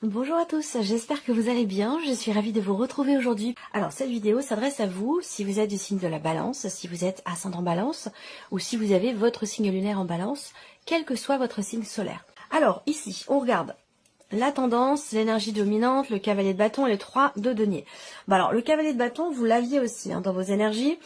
Bonjour à tous, j'espère que vous allez bien, je suis ravie de vous retrouver aujourd'hui. Alors cette vidéo s'adresse à vous si vous êtes du signe de la balance, si vous êtes ascendant balance ou si vous avez votre signe lunaire en balance, quel que soit votre signe solaire. Alors ici, on regarde la tendance, l'énergie dominante, le cavalier de bâton et les 3 de denier. Alors le cavalier de bâton, vous l'aviez aussi dans vos énergies.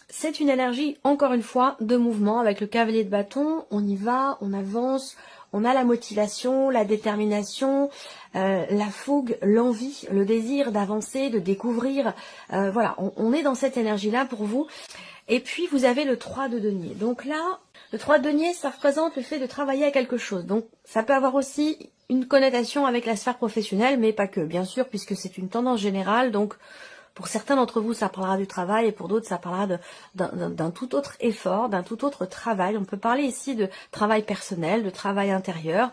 C'est une énergie, encore une fois, de mouvement. Avec le cavalier de bâton, on y va, on avance, on a la motivation, la détermination, la fougue, l'envie, le désir d'avancer, de découvrir. Voilà, on est dans cette énergie-là pour vous. Et puis, vous avez le 3 de denier. Donc là, le 3 de denier, ça représente le fait de travailler à quelque chose. Donc, ça peut avoir aussi une connotation avec la sphère professionnelle, mais pas que, bien sûr, puisque c'est une tendance générale. Donc, pour certains d'entre vous, ça parlera du travail et pour d'autres, ça parlera d'un tout autre effort, d'un tout autre travail. On peut parler ici de travail personnel, de travail intérieur,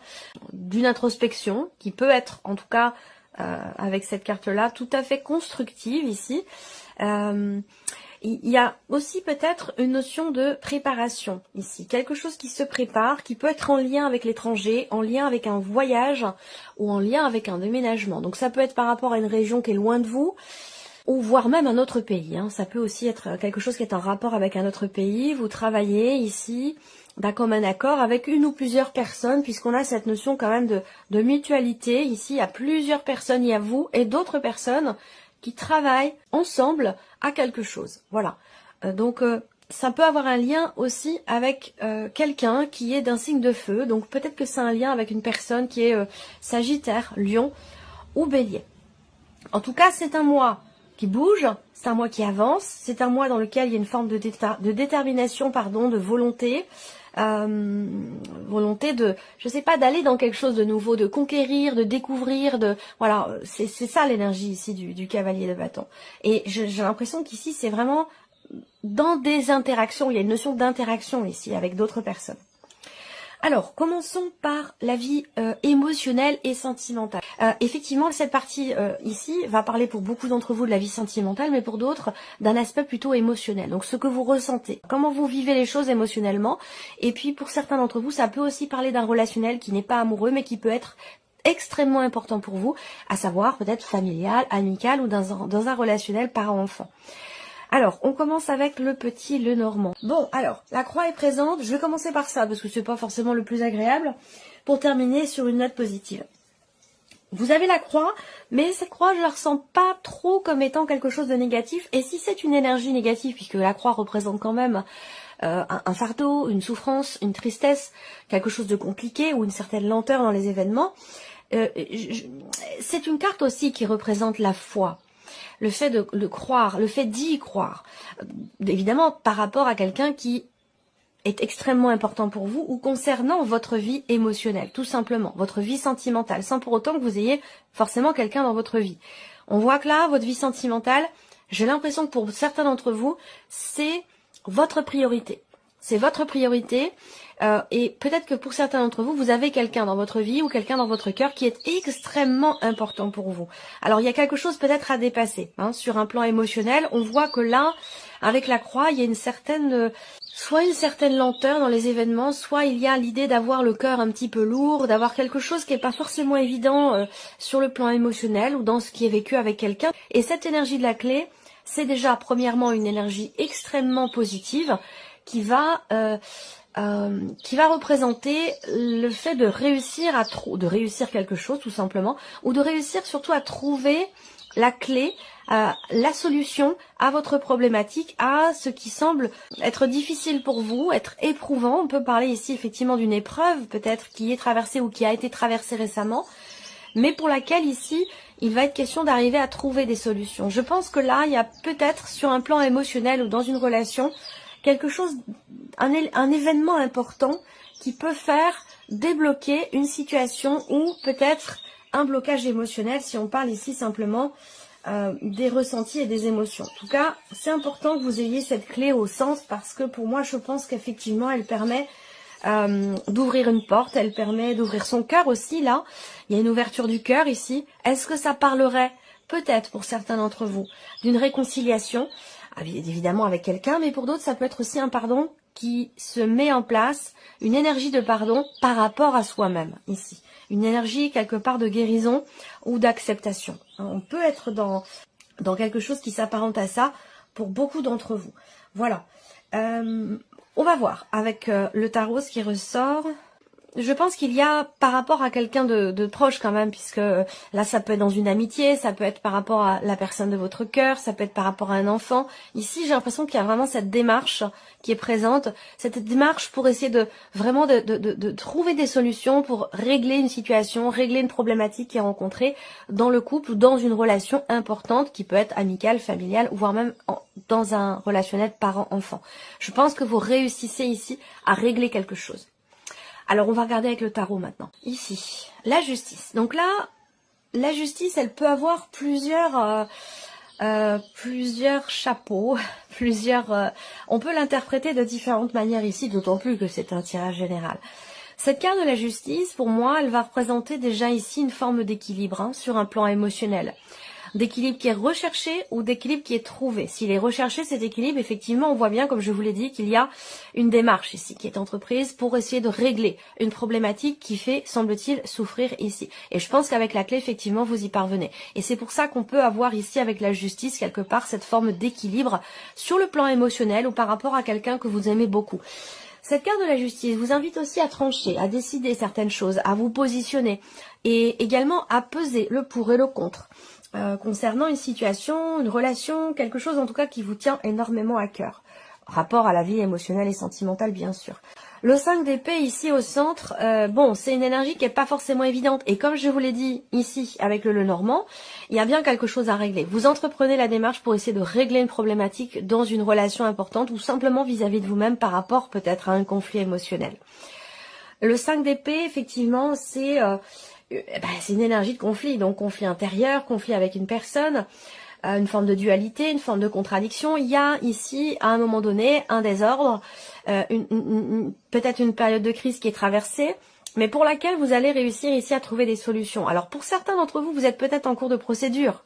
d'une introspection qui peut être, en tout cas, avec cette carte-là, tout à fait constructive ici. Il y a aussi peut-être une notion de préparation ici, quelque chose qui se prépare, qui peut être en lien avec l'étranger, en lien avec un voyage ou en lien avec un déménagement. Donc ça peut être par rapport à une région qui est loin de vous, ou voire même un autre pays. Ça peut aussi être quelque chose qui est en rapport avec un autre pays. Vous travaillez ici d'un commun accord avec une ou plusieurs personnes, puisqu'on a cette notion quand même de mutualité. Ici, il y a plusieurs personnes, il y a vous et d'autres personnes qui travaillent ensemble à quelque chose. Voilà. Donc, ça peut avoir un lien aussi avec quelqu'un qui est d'un signe de feu. Donc, peut-être que c'est un lien avec une personne qui est Sagittaire, Lion ou Bélier. En tout cas, c'est un mois qui bouge, c'est un mois qui avance, c'est un mois dans lequel il y a une forme de détermination, de volonté, volonté de, je sais pas, d'aller dans quelque chose de nouveau, de conquérir, de découvrir, voilà, c'est ça l'énergie ici du cavalier de bâton. Et j'ai l'impression qu'ici c'est vraiment dans des interactions, il y a une notion d'interaction ici avec d'autres personnes. Alors, commençons par la vie émotionnelle et sentimentale. Effectivement, cette partie ici va parler pour beaucoup d'entre vous de la vie sentimentale, mais pour d'autres d'un aspect plutôt émotionnel. Donc, ce que vous ressentez, comment vous vivez les choses émotionnellement. Et puis, pour certains d'entre vous, ça peut aussi parler d'un relationnel qui n'est pas amoureux, mais qui peut être extrêmement important pour vous, à savoir peut-être familial, amical ou dans un relationnel parent-enfant. Alors, on commence avec le petit Lenormand. Bon, alors, la croix est présente. Je vais commencer par ça, parce que c'est pas forcément le plus agréable, pour terminer sur une note positive. Vous avez la croix, mais cette croix, je la ressens pas trop comme étant quelque chose de négatif. Et si c'est une énergie négative, puisque la croix représente quand même un fardeau, une souffrance, une tristesse, quelque chose de compliqué ou une certaine lenteur dans les événements, c'est une carte aussi qui représente la foi. Le fait de croire, le fait d'y croire, évidemment par rapport à quelqu'un qui est extrêmement important pour vous ou concernant votre vie émotionnelle, tout simplement, votre vie sentimentale, sans pour autant que vous ayez forcément quelqu'un dans votre vie. On voit que là, votre vie sentimentale, j'ai l'impression que pour certains d'entre vous, c'est votre priorité. C'est votre priorité et peut-être que pour certains d'entre vous, vous avez quelqu'un dans votre vie ou quelqu'un dans votre cœur qui est extrêmement important pour vous. Alors il y a quelque chose peut-être à dépasser sur un plan émotionnel. On voit que là, avec la croix, il y a une certaine lenteur dans les événements, soit il y a l'idée d'avoir le cœur un petit peu lourd, d'avoir quelque chose qui n'est pas forcément évident sur le plan émotionnel ou dans ce qui est vécu avec quelqu'un. Et cette énergie de la clé, c'est déjà premièrement une énergie extrêmement positive qui va représenter le fait de réussir réussir quelque chose tout simplement, ou de réussir surtout à trouver la clé, la solution à votre problématique, à ce qui semble être difficile pour vous, être éprouvant. On peut parler ici effectivement d'une épreuve peut-être qui est traversée ou qui a été traversée récemment, mais pour laquelle ici il va être question d'arriver à trouver des solutions. Je pense que là il y a peut-être sur un plan émotionnel ou dans une relation quelque chose, un événement important qui peut faire débloquer une situation ou peut-être un blocage émotionnel si on parle ici simplement des ressentis et des émotions. En tout cas, c'est important que vous ayez cette clé au centre parce que pour moi, je pense qu'effectivement, elle permet d'ouvrir une porte, elle permet d'ouvrir son cœur aussi, là. Il y a une ouverture du cœur ici. Est-ce que ça parlerait, peut-être pour certains d'entre vous, d'une réconciliation évidemment avec quelqu'un, mais pour d'autres, ça peut être aussi un pardon qui se met en place, une énergie de pardon par rapport à soi-même, ici. Une énergie quelque part de guérison ou d'acceptation. On peut être dans quelque chose qui s'apparente à ça pour beaucoup d'entre vous. Voilà. On va voir avec le tarot ce qui ressort. Je pense qu'il y a par rapport à quelqu'un de proche quand même, puisque là ça peut être dans une amitié, ça peut être par rapport à la personne de votre cœur, ça peut être par rapport à un enfant. Ici j'ai l'impression qu'il y a vraiment cette démarche qui est présente, cette démarche pour essayer de vraiment de trouver des solutions pour régler une situation, régler une problématique qui est rencontrée dans le couple ou dans une relation importante qui peut être amicale, familiale, voire même dans un relationnel parent-enfant. Je pense que vous réussissez ici à régler quelque chose. Alors, on va regarder avec le tarot maintenant. Ici, la justice. Donc là, la justice, elle peut avoir plusieurs chapeaux, on peut l'interpréter de différentes manières ici, d'autant plus que c'est un tirage général. Cette carte de la justice, pour moi, elle va représenter déjà ici une forme d'équilibre sur un plan émotionnel. D'équilibre qui est recherché ou d'équilibre qui est trouvé. S'il est recherché, cet équilibre, effectivement, on voit bien, comme je vous l'ai dit, qu'il y a une démarche ici qui est entreprise pour essayer de régler une problématique qui fait, semble-t-il, souffrir ici. Et je pense qu'avec la clé, effectivement, vous y parvenez. Et c'est pour ça qu'on peut avoir ici, avec la justice, quelque part, cette forme d'équilibre sur le plan émotionnel ou par rapport à quelqu'un que vous aimez beaucoup. Cette carte de la justice vous invite aussi à trancher, à décider certaines choses, à vous positionner et également à peser le pour et le contre. Concernant une situation, une relation, quelque chose en tout cas qui vous tient énormément à cœur. Rapport à la vie émotionnelle et sentimentale bien sûr. Le 5 d'épée ici au centre, bon c'est une énergie qui n'est pas forcément évidente. Et comme je vous l'ai dit ici avec le Lenormand, il y a bien quelque chose à régler. Vous entreprenez la démarche pour essayer de régler une problématique dans une relation importante ou simplement vis-à-vis de vous-même par rapport peut-être à un conflit émotionnel. Le 5 d'épée effectivement c'est une énergie de conflit, donc conflit intérieur, conflit avec une personne, une forme de dualité, une forme de contradiction. Il y a ici, à un moment donné, un désordre, peut-être une période de crise qui est traversée, mais pour laquelle vous allez réussir ici à trouver des solutions. Alors pour certains d'entre vous, vous êtes peut-être en cours de procédure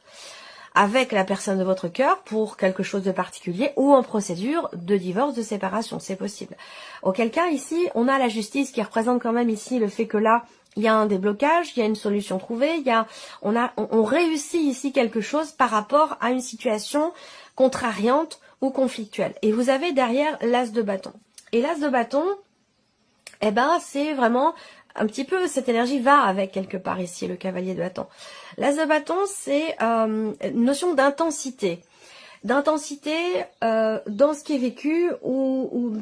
avec la personne de votre cœur pour quelque chose de particulier ou en procédure de divorce, de séparation, c'est possible. Auquel cas ici, on a la justice qui représente quand même ici le fait que là, il y a un déblocage, il y a une solution trouvée, on réussit ici quelque chose par rapport à une situation contrariante ou conflictuelle. Et vous avez derrière l'as de bâton. Et l'as de bâton, eh ben, c'est vraiment un petit peu, cette énergie va avec quelque part ici, le cavalier de bâton. L'as de bâton, c'est une notion d'intensité. D'intensité dans ce qui est vécu ou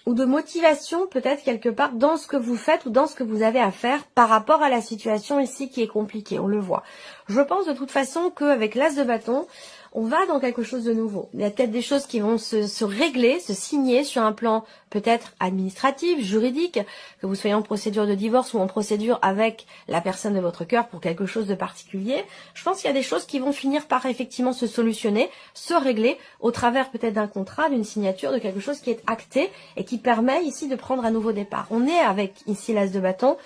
de motivation peut-être quelque part dans ce que vous faites ou dans ce que vous avez à faire par rapport à la situation ici qui est compliquée, on le voit. Je pense de toute façon qu'avec l'as de bâton, on va dans quelque chose de nouveau. Il y a peut-être des choses qui vont se régler, se signer sur un plan peut-être administratif, juridique, que vous soyez en procédure de divorce ou en procédure avec la personne de votre cœur pour quelque chose de particulier. Je pense qu'il y a des choses qui vont finir par effectivement se solutionner, se régler au travers peut-être d'un contrat, d'une signature, de quelque chose qui est acté et qui permet ici de prendre un nouveau départ. On est avec ici l'as de bâton,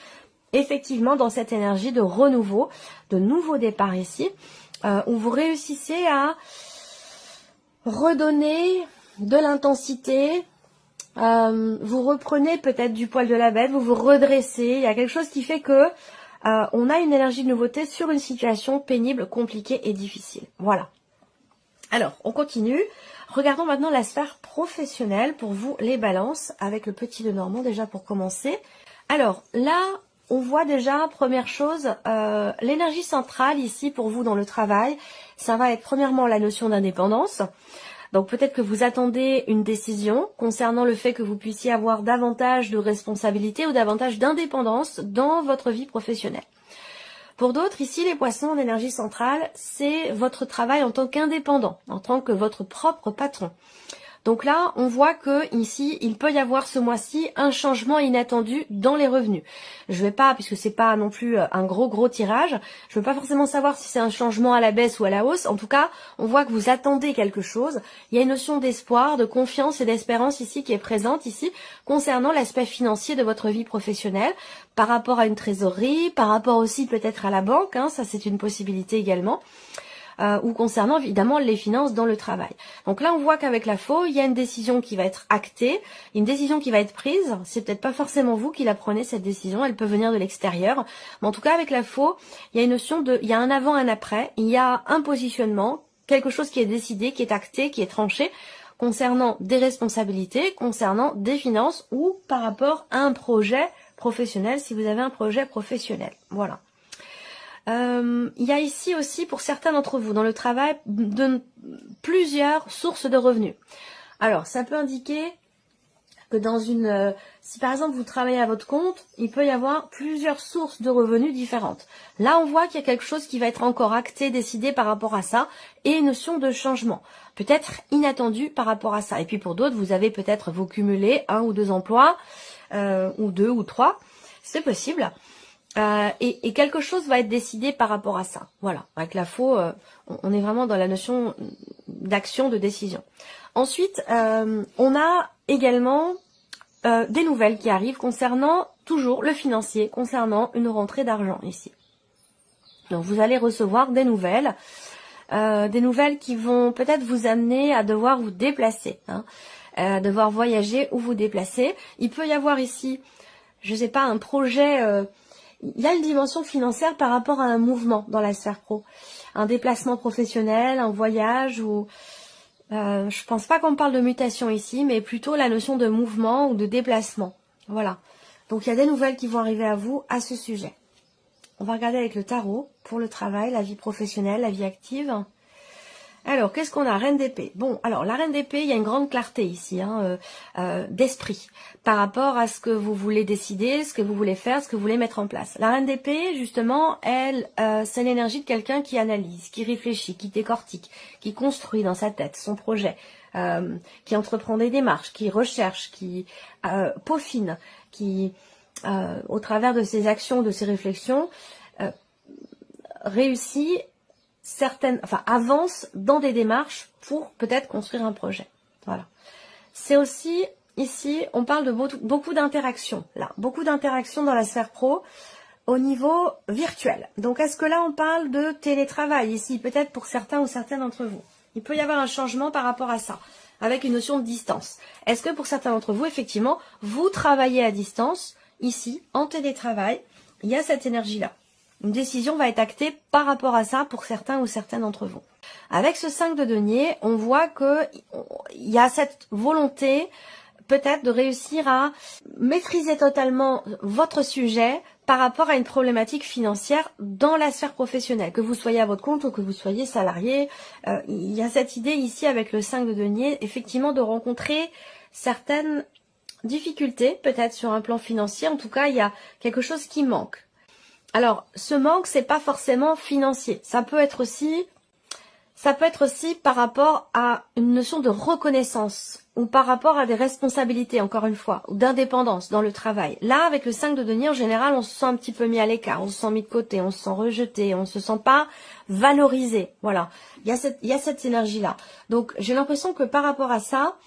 effectivement dans cette énergie de renouveau, de nouveau départ ici. Où vous réussissez à redonner de l'intensité, vous reprenez peut-être du poil de la bête, vous vous redressez, il y a quelque chose qui fait que on a une énergie de nouveauté sur une situation pénible, compliquée et difficile. Voilà. Alors, on continue. Regardons maintenant la sphère professionnelle pour vous, les balances, avec le petit Lenormand déjà pour commencer. Alors, là, on voit déjà, première chose, l'énergie centrale ici pour vous dans le travail, ça va être premièrement la notion d'indépendance. Donc peut-être que vous attendez une décision concernant le fait que vous puissiez avoir davantage de responsabilité ou davantage d'indépendance dans votre vie professionnelle. Pour d'autres, ici, les poissons en énergie centrale, c'est votre travail en tant qu'indépendant, en tant que votre propre patron. Donc là, on voit que ici, il peut y avoir ce mois-ci un changement inattendu dans les revenus. Je vais pas, puisque c'est pas non plus un gros tirage, je veux pas forcément savoir si c'est un changement à la baisse ou à la hausse. En tout cas, on voit que vous attendez quelque chose. Il y a une notion d'espoir, de confiance et d'espérance ici qui est présente ici concernant l'aspect financier de votre vie professionnelle par rapport à une trésorerie, par rapport aussi peut-être à la banque, hein, ça c'est une possibilité également. ou concernant évidemment les finances dans le travail. Donc là, on voit qu'avec la Faux, il y a une décision qui va être actée, une décision qui va être prise. C'est peut-être pas forcément vous qui la prenez, cette décision, elle peut venir de l'extérieur. Mais en tout cas, avec la Faux, il y a une notion de, il y a un avant, un après, il y a un positionnement, quelque chose qui est décidé, qui est acté, qui est tranché, concernant des responsabilités, concernant des finances ou par rapport à un projet professionnel, si vous avez un projet professionnel. Voilà. Il y a ici aussi, pour certains d'entre vous, dans le travail, plusieurs sources de revenus. Alors, ça peut indiquer que dans une... si par exemple vous travaillez à votre compte, il peut y avoir plusieurs sources de revenus différentes. Là, on voit qu'il y a quelque chose qui va être encore acté, décidé par rapport à ça, et une notion de changement, peut-être inattendu par rapport à ça. Et puis pour d'autres, vous avez peut-être vous cumulez 1 ou 2 emplois, ou 2 ou 3, c'est possible. Et quelque chose va être décidé par rapport à ça. Voilà, avec la Faux, on est vraiment dans la notion d'action, de décision. Ensuite, on a également des nouvelles qui arrivent concernant toujours le financier, concernant une rentrée d'argent ici. Donc vous allez recevoir des nouvelles qui vont peut-être vous amener à devoir vous déplacer, devoir voyager ou vous déplacer. Il peut y avoir ici, je sais pas, un projet, il y a une dimension financière par rapport à un mouvement dans la sphère pro, un déplacement professionnel, un voyage ou... je pense pas qu'on parle de mutation ici, mais plutôt la notion de mouvement ou de déplacement. Voilà. Donc il y a des nouvelles qui vont arriver à vous à ce sujet. On va regarder avec le tarot pour le travail, la vie professionnelle, la vie active. Alors, qu'est-ce qu'on a? Reine d'épée. Bon, alors la reine d'épée, il y a une grande clarté ici, d'esprit, par rapport à ce que vous voulez décider, ce que vous voulez faire, ce que vous voulez mettre en place. La reine d'épée, justement, elle, c'est l'énergie de quelqu'un qui analyse, qui réfléchit, qui décortique, qui construit dans sa tête son projet, qui entreprend des démarches, qui recherche, qui peaufine, qui, au travers de ses actions, de ses réflexions, réussit avance dans des démarches pour peut-être construire un projet. Voilà. C'est aussi, ici, on parle de beaucoup d'interactions, là. Beaucoup d'interactions dans la sphère pro au niveau virtuel. Donc, est-ce que là, on parle de télétravail ici, peut-être pour certains ou certaines d'entre vous? Il peut y avoir un changement par rapport à ça, avec une notion de distance. Est-ce que pour certains d'entre vous, effectivement, vous travaillez à distance, ici, en télétravail, il y a cette énergie-là. Une décision va être actée par rapport à ça pour certains ou certaines d'entre vous. Avec ce 5 de denier, on voit que il y a cette volonté peut-être de réussir à maîtriser totalement votre sujet par rapport à une problématique financière dans la sphère professionnelle. Que vous soyez à votre compte ou que vous soyez salarié, il y a cette idée ici avec le 5 de denier, effectivement, de rencontrer certaines difficultés, peut-être sur un plan financier. En tout cas, il y a quelque chose qui manque. Alors, ce manque, c'est pas forcément financier. Ça peut être aussi par rapport à une notion de reconnaissance ou par rapport à des responsabilités, encore une fois, ou d'indépendance dans le travail. Là, avec le 5 de denier, en général, on se sent un petit peu mis à l'écart, on se sent mis de côté, on se sent rejeté, on se sent pas valorisé. Voilà. Il y a cette énergie-là. Donc, j'ai l'impression que par rapport à ça,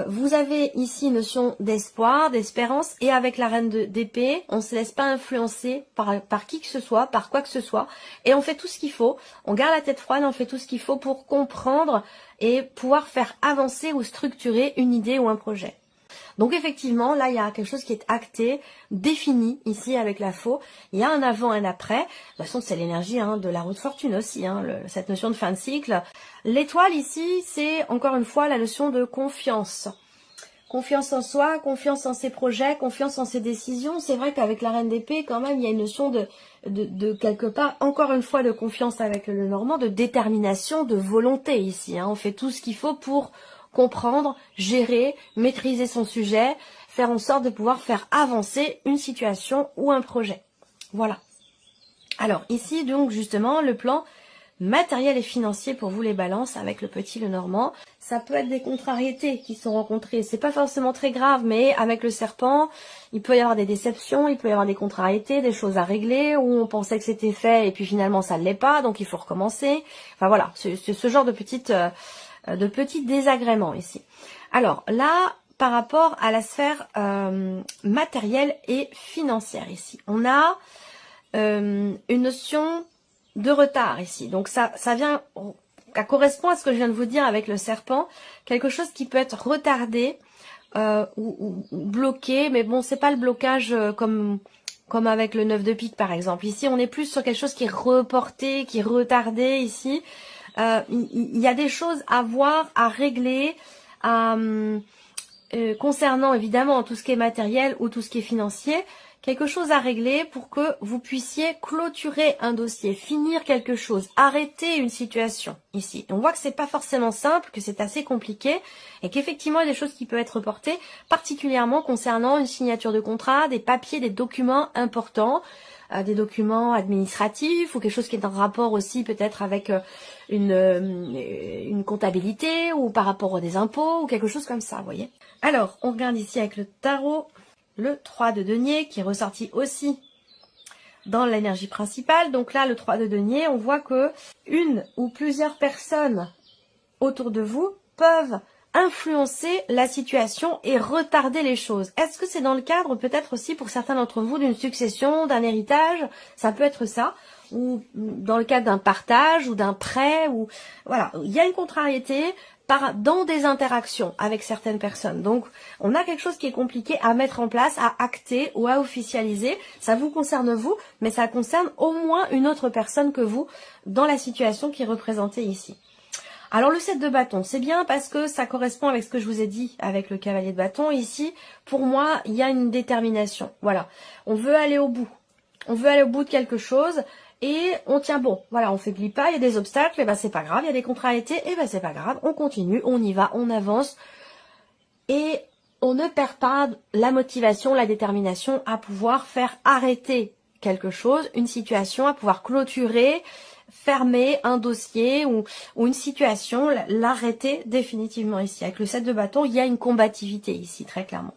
vous avez ici une notion d'espoir, d'espérance, et avec la reine d'épée, on ne se laisse pas influencer par qui que ce soit, par quoi que ce soit, et on fait tout ce qu'il faut, on garde la tête froide, on fait tout ce qu'il faut pour comprendre et pouvoir faire avancer ou structurer une idée ou un projet. Donc effectivement, là, il y a quelque chose qui est acté, défini ici avec la Faux. Il y a un avant, un après. De toute façon, c'est l'énergie de la roue de fortune aussi, cette notion de fin de cycle. L'étoile ici, c'est encore une fois la notion de confiance. Confiance en soi, confiance en ses projets, confiance en ses décisions. C'est vrai qu'avec la reine d'épée, quand même, il y a une notion de quelque part, encore une fois, de confiance avec le Normand, de détermination, de volonté ici. On fait tout ce qu'il faut pour comprendre, gérer, maîtriser son sujet, faire en sorte de pouvoir faire avancer une situation ou un projet. Voilà. Alors ici donc justement le plan matériel et financier pour vous les balances avec le petit Lenormand. Ça peut être des contrariétés qui sont rencontrées. C'est pas forcément très grave, mais avec le serpent, il peut y avoir des déceptions, il peut y avoir des contrariétés, des choses à régler où on pensait que c'était fait et puis finalement ça ne l'est pas, donc il faut recommencer. Enfin voilà, c'est ce genre de petits désagréments ici. Alors là, par rapport à la sphère matérielle et financière ici, on a une notion de retard ici. Donc ça correspond à ce que je viens de vous dire avec le serpent, quelque chose qui peut être retardé ou bloqué, mais bon, c'est pas le blocage comme avec le 9 de pique par exemple. Ici, on est plus sur quelque chose qui est reporté, qui est retardé ici. Il y a des choses à voir, à régler, concernant évidemment tout ce qui est matériel ou tout ce qui est financier. Quelque chose à régler pour que vous puissiez clôturer un dossier, finir quelque chose, arrêter une situation ici. On voit que c'est pas forcément simple, que c'est assez compliqué et qu'effectivement il y a des choses qui peuvent être reportées, particulièrement concernant une signature de contrat, des papiers, des documents importants, des documents administratifs ou quelque chose qui est en rapport aussi peut-être avec une comptabilité ou par rapport à des impôts ou quelque chose comme ça, vous voyez. Alors, on regarde ici avec le tarot. Le 3 de denier qui est ressorti aussi dans l'énergie principale. Donc là, le 3 de denier, on voit que une ou plusieurs personnes autour de vous peuvent influencer la situation et retarder les choses. Est-ce que c'est dans le cadre peut-être aussi pour certains d'entre vous d'une succession, d'un héritage? Ça peut être ça. Ou dans le cadre d'un partage ou d'un prêt. Ou voilà, il y a une contrariété dans des interactions avec certaines personnes. Donc, on a quelque chose qui est compliqué à mettre en place, à acter ou à officialiser. Ça vous concerne vous, mais ça concerne au moins une autre personne que vous dans la situation qui est représentée ici. Alors, le 7 de bâton, c'est bien parce que ça correspond avec ce que je vous ai dit avec le cavalier de bâton. Ici, pour moi, il y a une détermination. Voilà, on veut aller au bout. On veut aller au bout de quelque chose. Et on tient bon, voilà, on faiblit pas, il y a des obstacles, et ben c'est pas grave, il y a des contrariétés, et ben c'est pas grave, on continue, on y va, on avance, et on ne perd pas la motivation, la détermination à pouvoir faire arrêter quelque chose, une situation, à pouvoir clôturer, fermer un dossier ou une situation, l'arrêter définitivement ici. Avec le 7 de bâton, il y a une combativité ici, très clairement.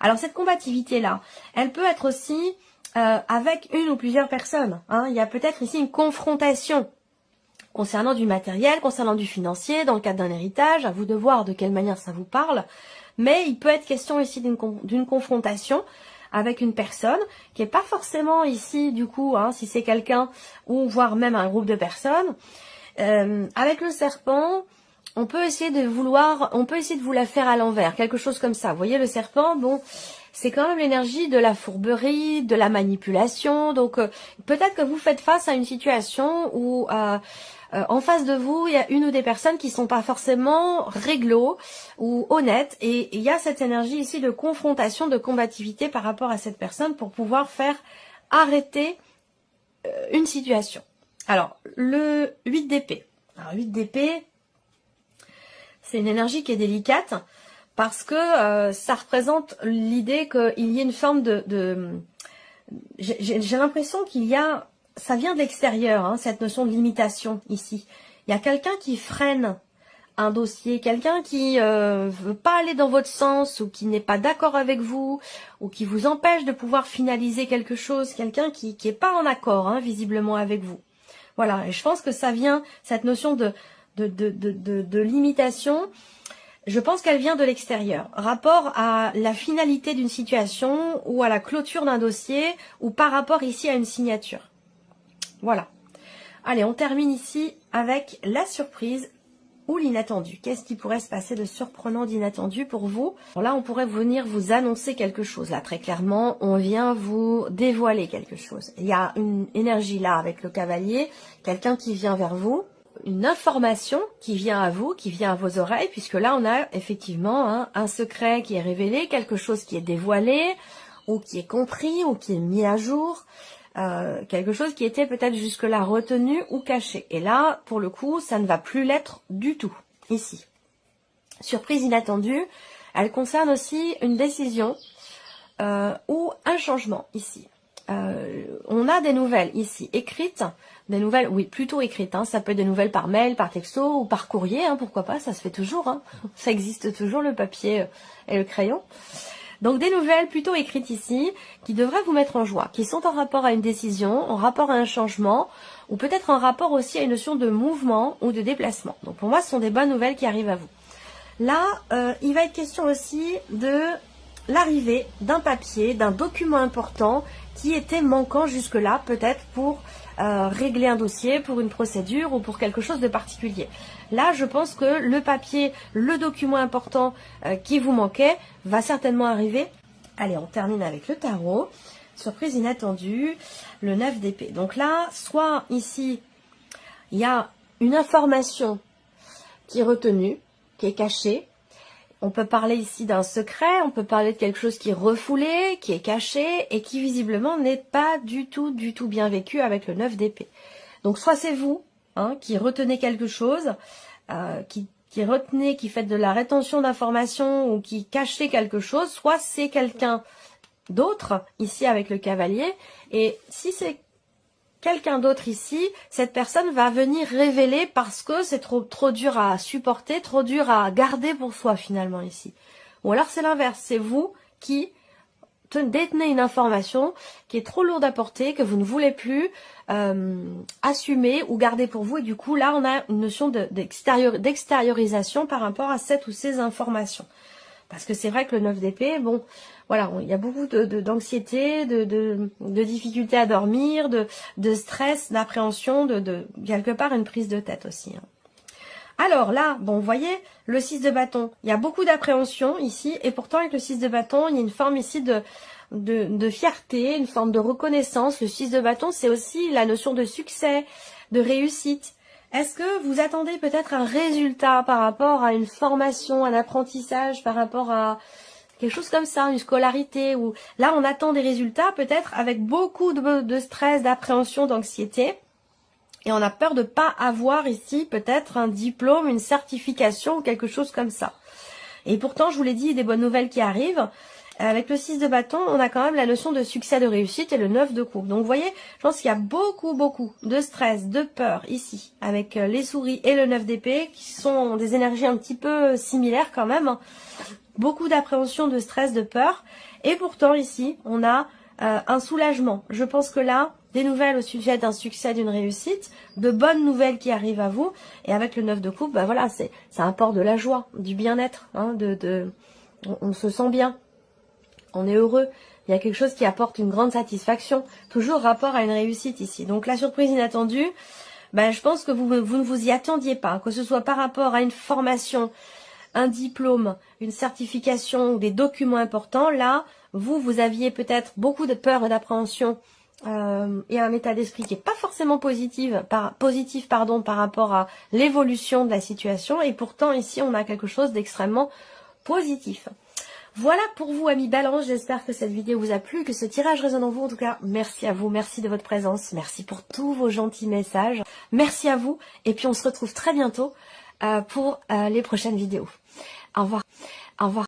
Alors cette combativité-là, elle peut être aussi avec une ou plusieurs personnes. Hein. Il y a peut-être ici une confrontation concernant du matériel, concernant du financier, dans le cadre d'un héritage. À vous de voir de quelle manière ça vous parle. Mais il peut être question ici d'une confrontation avec une personne qui n'est pas forcément ici, du coup, hein, si c'est quelqu'un ou voire même un groupe de personnes. Avec le serpent, on peut essayer de vous la faire à l'envers, quelque chose comme ça. Vous voyez le serpent, bon, c'est quand même l'énergie de la fourberie, de la manipulation. Donc peut-être que vous faites face à une situation où en face de vous, il y a une ou des personnes qui sont pas forcément réglo ou honnêtes. Et il y a cette énergie ici de confrontation, de combativité par rapport à cette personne pour pouvoir faire arrêter une situation. Alors, le 8 d'épée. Alors, 8 d'épée, c'est une énergie qui est délicate. Parce que ça représente l'idée qu'il y ait une forme j'ai l'impression qu'il y a... Ça vient de l'extérieur, hein, cette notion de limitation ici. Il y a quelqu'un qui freine un dossier, quelqu'un qui veut pas aller dans votre sens ou qui n'est pas d'accord avec vous ou qui vous empêche de pouvoir finaliser quelque chose, quelqu'un qui est pas en accord, hein, visiblement avec vous. Voilà, et je pense que ça vient, cette notion de limitation... Je pense qu'elle vient de l'extérieur, rapport à la finalité d'une situation ou à la clôture d'un dossier ou par rapport ici à une signature. Voilà. Allez, on termine ici avec la surprise ou l'inattendu. Qu'est-ce qui pourrait se passer de surprenant, d'inattendu pour vous? Alors là, on pourrait venir vous annoncer quelque chose. Là, très clairement, on vient vous dévoiler quelque chose. Il y a une énergie là avec le cavalier, quelqu'un qui vient vers vous. Une information qui vient à vous, qui vient à vos oreilles, puisque là on a effectivement un secret qui est révélé, quelque chose qui est dévoilé, ou qui est compris, ou qui est mis à jour, quelque chose qui était peut-être jusque-là retenu ou caché. Et là, pour le coup, ça ne va plus l'être du tout, ici. Surprise inattendue, elle concerne aussi une décision ou un changement, ici. On a des nouvelles ici écrites, des nouvelles, oui, plutôt écrites, hein, ça peut être des nouvelles par mail, par texto ou par courrier, hein, pourquoi pas, ça se fait toujours, hein, ça existe toujours le papier et le crayon. Donc des nouvelles plutôt écrites ici, qui devraient vous mettre en joie, qui sont en rapport à une décision, en rapport à un changement, ou peut-être en rapport aussi à une notion de mouvement ou de déplacement. Donc pour moi, ce sont des bonnes nouvelles qui arrivent à vous. Là, il va être question aussi de l'arrivée d'un papier, d'un document important qui était manquant jusque-là, peut-être pour régler un dossier, pour une procédure ou pour quelque chose de particulier. Là, je pense que le papier, le document important qui vous manquait va certainement arriver. Allez, on termine avec le tarot. Surprise inattendue, le 9 d'épée. Donc là, soit ici, il y a une information qui est retenue, qui est cachée. On peut parler ici d'un secret, on peut parler de quelque chose qui est refoulé, qui est caché et qui visiblement n'est pas du tout bien vécu avec le 9 d'épée. Donc soit c'est vous qui retenez quelque chose, qui retenez, qui faites de la rétention d'informations ou qui cachez quelque chose, soit c'est quelqu'un d'autre ici avec le cavalier. Et si c'est quelqu'un d'autre ici, cette personne va venir révéler parce que c'est trop dur à supporter, trop dur à garder pour soi finalement ici. Ou alors c'est l'inverse, c'est vous qui détenez une information qui est trop lourde à porter, que vous ne voulez plus assumer ou garder pour vous. Et du coup là on a une notion d'extériorisation par rapport à cette ou ces informations. Parce que c'est vrai que le 9 d'épée, bon, voilà, il y a beaucoup d'anxiété, de difficultés à dormir, de stress, d'appréhension, de quelque part une prise de tête aussi. Alors là, bon, vous voyez, le 6 de bâton, il y a beaucoup d'appréhension ici, et pourtant avec le 6 de bâton, il y a une forme ici de fierté, une forme de reconnaissance. Le 6 de bâton, c'est aussi la notion de succès, de réussite. Est-ce que vous attendez peut-être un résultat par rapport à une formation, un apprentissage, par rapport à quelque chose comme ça, une scolarité, ou là on attend des résultats peut-être avec beaucoup de stress, d'appréhension, d'anxiété, et on a peur de pas avoir ici peut-être un diplôme, une certification ou quelque chose comme ça. Et pourtant, je vous l'ai dit, des bonnes nouvelles qui arrivent. Avec le 6 de bâton, on a quand même la notion de succès, de réussite et le 9 de coupe. Donc vous voyez, je pense qu'il y a beaucoup de stress, de peur ici, avec les souris et le 9 d'épée, qui sont des énergies un petit peu similaires quand même. Beaucoup d'appréhension, de stress, de peur. Et pourtant ici, on a un soulagement. Je pense que là, des nouvelles au sujet d'un succès, d'une réussite, de bonnes nouvelles qui arrivent à vous. Et avec le 9 de coupe, bah voilà, ça apporte de la joie, du bien-être, on se sent bien. On est heureux, il y a quelque chose qui apporte une grande satisfaction, toujours rapport à une réussite ici. Donc la surprise inattendue, je pense que vous ne vous y attendiez pas, que ce soit par rapport à une formation, un diplôme, une certification ou des documents importants. Là, vous aviez peut-être beaucoup de peur et d'appréhension et un état d'esprit qui n'est pas forcément positif par rapport à l'évolution de la situation. Et pourtant ici, on a quelque chose d'extrêmement positif. Voilà pour vous, amis Balance, j'espère que cette vidéo vous a plu, que ce tirage résonne en vous. En tout cas, merci à vous, merci de votre présence, merci pour tous vos gentils messages, merci à vous, et puis on se retrouve très bientôt pour les prochaines vidéos. Au revoir. Au revoir.